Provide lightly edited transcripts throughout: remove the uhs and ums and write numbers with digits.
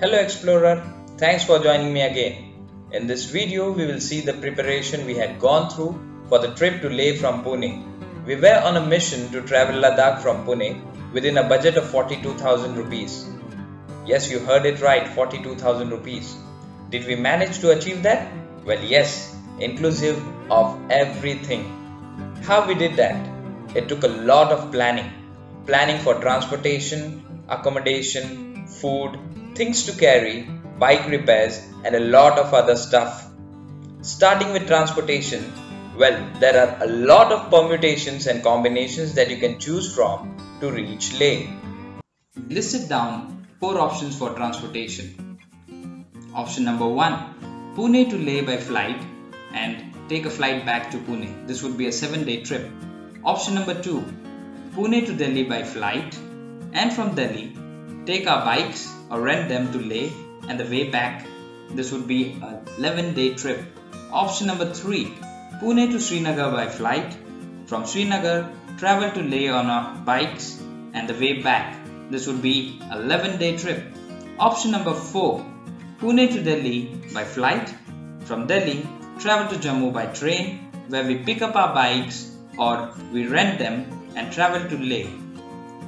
Hello Explorer, thanks for joining me again. In this video, we will see the preparation we had gone through for the trip to Leh from Pune. We were on a mission to travel Ladakh from Pune within a budget of 42,000 rupees. Yes, you heard it right, 42,000 rupees. Did we manage to achieve that? Well, yes, inclusive of everything. How we did that? It took a lot of planning. Planning for transportation, accommodation, food, things to carry, bike repairs, and a lot of other stuff. Starting with transportation, well, there are a lot of permutations and combinations that you can choose from to reach Leh. Listed down 4 options for transportation. Option number 1, Pune to Leh by flight and take a flight back to Pune. This would be a 7-day trip. Option number 2, Pune to Delhi by flight and from Delhi take our bikes or rent them to Leh and the way back. This would be an 11-day trip. Option number 3, Pune to Srinagar by flight. From Srinagar, travel to Leh on our bikes and the way back. This would be an 11-day trip. Option number 4, Pune to Delhi by flight. From Delhi, travel to Jammu by train where we pick up our bikes or we rent them and travel to Leh.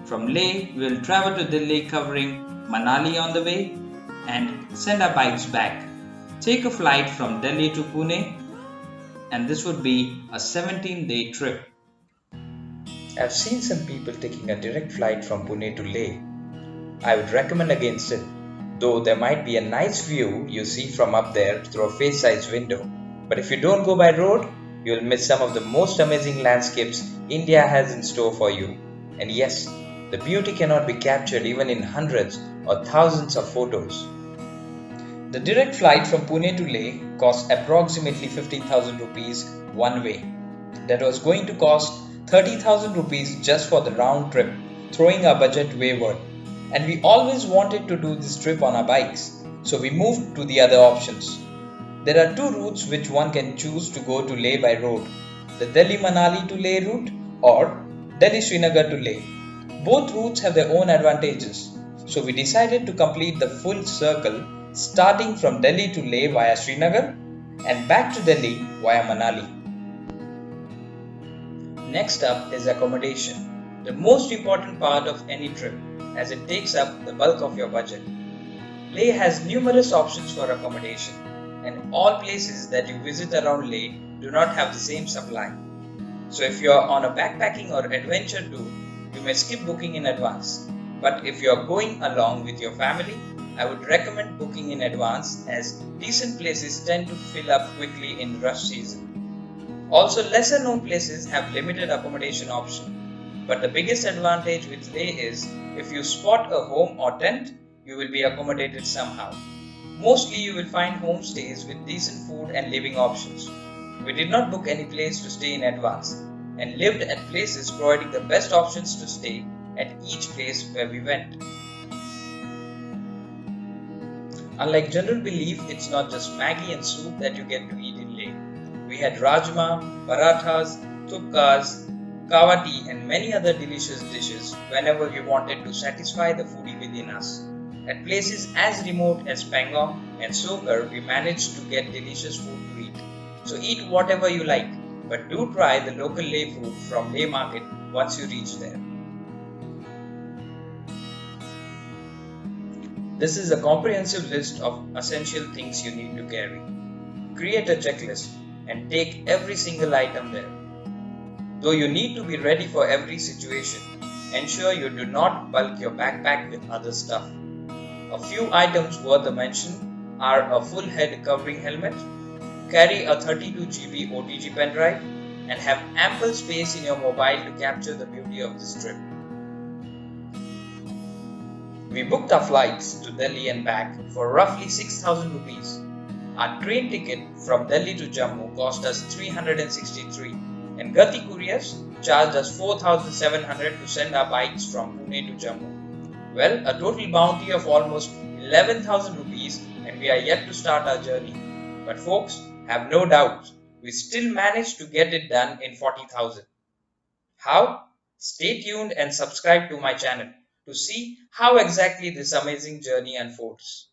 From Leh, we will travel to Delhi covering Manali on the way and send our bikes back. Take a flight from Delhi to Pune and this would be a 17-day trip. I've seen some people taking a direct flight from Pune to Leh. I would recommend against it, though there might be a nice view you see from up there through a face-size window. But if you don't go by road, you'll miss some of the most amazing landscapes India has in store for you. And yes, the beauty cannot be captured even in hundreds or thousands of photos. The direct flight from Pune to Leh cost approximately 15,000 rupees one way. That was going to cost 30,000 rupees just for the round trip, throwing our budget wayward. And we always wanted to do this trip on our bikes, so we moved to the other options. There are 2 routes which one can choose to go to Leh by road, the Delhi-Manali to Leh route or Delhi-Srinagar to Leh. Both routes have their own advantages, so we decided to complete the full circle starting from Delhi to Leh via Srinagar and back to Delhi via Manali. Next up is accommodation, the most important part of any trip as it takes up the bulk of your budget. Leh has numerous options for accommodation and all places that you visit around Leh do not have the same supply. So if you are on a backpacking or adventure tour, you may skip booking in advance. But if you are going along with your family, I would recommend booking in advance as decent places tend to fill up quickly in rush season. Also, lesser known places have limited accommodation option. But the biggest advantage with Leh is if you spot a home or tent, you will be accommodated somehow. Mostly you will find homestays with decent food and living options. We did not book any place to stay in advance and lived at places providing the best options to stay at each place where we went. Unlike general belief, it's not just Maggi and soup that you get to eat in Leh. We had rajma, parathas, tukkas, kawa tea and many other delicious dishes whenever we wanted to satisfy the foodie within us. At places as remote as Pangong and Sogar, we managed to get delicious food to eat. So eat whatever you like, but do try the local Leh food from Leh market once you reach there. This is a comprehensive list of essential things you need to carry. Create a checklist and take every single item there. Though you need to be ready for every situation, ensure you do not bulk your backpack with other stuff. A few items worth a mention are a full head covering helmet, carry a 32 GB OTG pen drive, and have ample space in your mobile to capture the beauty of this trip. We booked our flights to Delhi and back for roughly 6,000 rupees. Our train ticket from Delhi to Jammu cost us 363 and Gati Couriers charged us 4,700 to send our bikes from Pune to Jammu. Well, a total bounty of almost 11,000 rupees and we are yet to start our journey. But folks, have no doubt, we still managed to get it done in 40,000. How? Stay tuned and subscribe to my channel to see how exactly this amazing journey unfolds.